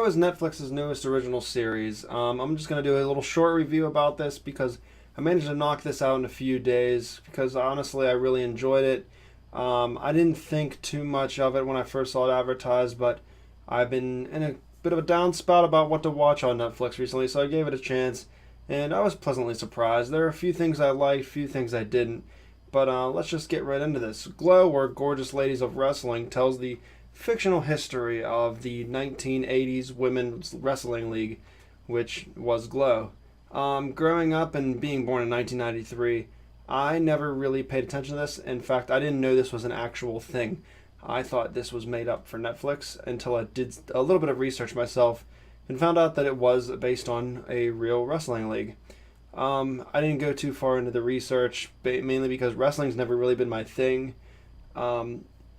is Netflix's newest original series. I'm just going to do a little short review about this because I managed to knock this out in a few days because honestly I really enjoyed it. I didn't think too much of it when I first saw it advertised, but I've been in a bit of a downspout about what to watch on Netflix recently, so I gave it a chance, and I was pleasantly surprised. There are a few things I liked, a few things I didn't, but let's just get right into this. Glow, or Gorgeous Ladies of Wrestling, tells the fictional history of the 1980s Women's Wrestling League, which was Glow. Growing up and being born in 1993, I never really paid attention to this. In fact, I didn't know this was an actual thing. I thought this was made up for Netflix until I did a little bit of research myself and found out that it was based on a real wrestling league. I didn't go too far into the research, mainly because wrestling's never really been my thing.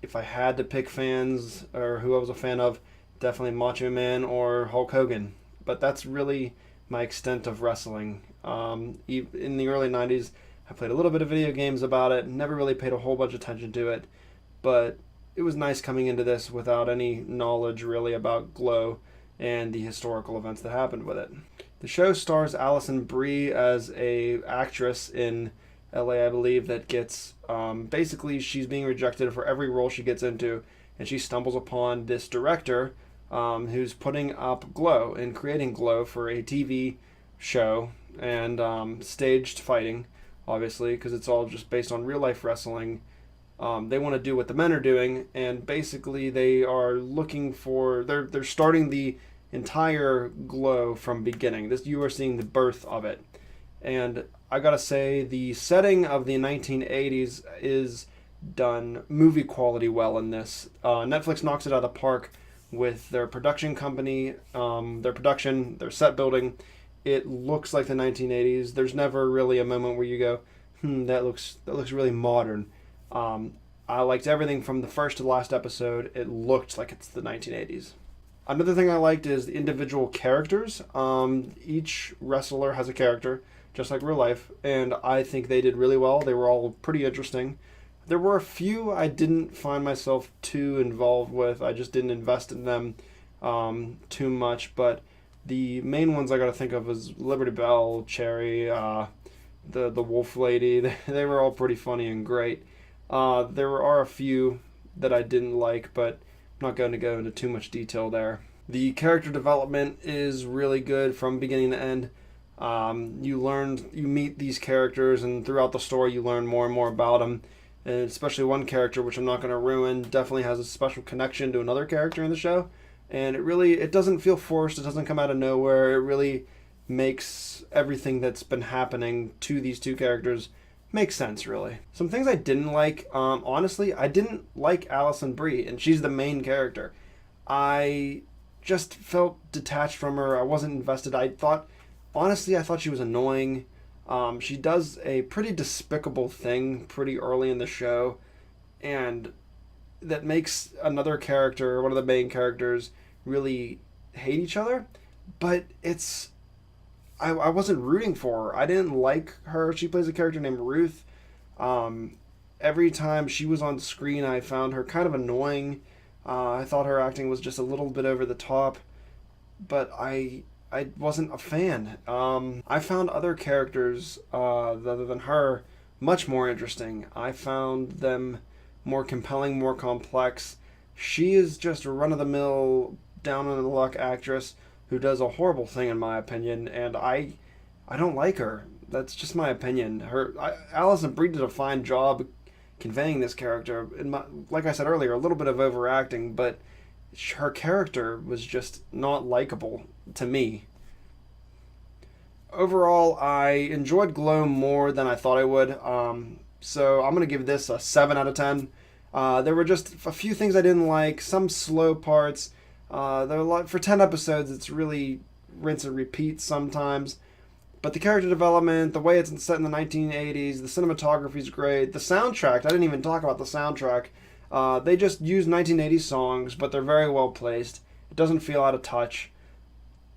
If I had to pick fans or who I was a fan of, definitely Macho Man or Hulk Hogan. But that's really my extent of wrestling. In the early 90s, I played a little bit of video games about it, never really paid a whole bunch of attention to it, but it was nice coming into this without any knowledge really about Glow and the historical events that happened with it. The show stars Alison Brie as a actress in LA, I believe, that gets basically she's being rejected for every role she gets into, and she stumbles upon this director who's putting up Glow and creating Glow for a TV show and staged fighting, obviously, because it's all just based on real life wrestling. They want to do what the men are doing, and basically they are looking for they're starting the entire Glow from beginning. This, you are seeing the birth of it, and I gotta say the setting of the 1980s is done movie quality well in this. Netflix knocks it out of the park with their production company, their production, their set building. It looks like the 1980s. There's never really a moment where you go, that looks really modern. I liked everything from the first to the last episode. It looked like it's the 1980s. Another thing I liked is the individual characters. Each wrestler has a character, just like real life, and I think they did really well. They were all pretty interesting. There were a few I didn't find myself too involved with. I just didn't invest in them too much, but the main ones I got to think of is Liberty Bell, Cherry, the Wolf Lady. They were all pretty funny and great. There are a few that I didn't like, but I'm not going to go into too much detail there. The character development is really good from beginning to end. You meet these characters, and throughout the story you learn more and more about them. And especially one character, which I'm not going to ruin, definitely has a special connection to another character in the show. And it doesn't feel forced. It doesn't come out of nowhere. It really makes everything that's been happening to these two characters make sense, really. Some things I didn't like, honestly, I didn't like Alison Brie, and she's the main character. I just felt detached from her. I wasn't invested. I thought she was annoying. She does a pretty despicable thing pretty early in the show, and that makes another character, one of the main characters, really hate each other. But I wasn't rooting for her. I didn't like her. She plays a character named Ruth. Every time she was on screen, I found her kind of annoying. I thought her acting was just a little bit over the top, but I wasn't a fan. I found other characters other than her much more interesting. I found them more compelling, more complex. She is just a run-of-the-mill, down-on-the-luck actress who does a horrible thing, in my opinion, and I don't like her. That's just my opinion. Alison Brie did a fine job conveying this character. Like I said earlier, a little bit of overacting, but her character was just not likable to me. Overall, I enjoyed Glow more than I thought I would. So I'm going to give this a 7 out of 10. There were just a few things I didn't like, some slow parts. There are a lot, for 10 episodes, it's really rinse and repeat sometimes. But the character development, the way it's set in the 1980s, the cinematography is great. The soundtrack, I didn't even talk about the soundtrack. They just use 1980s songs, but they're very well placed. It doesn't feel out of touch.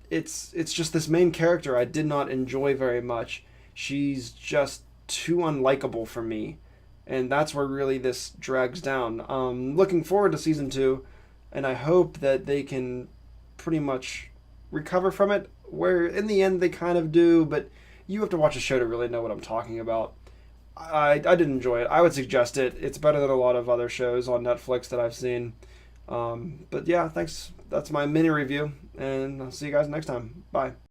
It's just this main character I did not enjoy very much. She's just too unlikable for me, and that's where really this drags down. Looking forward to season 2, and I hope that they can pretty much recover from it, where in the end they kind of do, but you have to watch a show to really know what I'm talking about. I did enjoy it. I would suggest it. It's better than a lot of other shows on Netflix that I've seen. But yeah, thanks. That's my mini review, and I'll see you guys next time. Bye.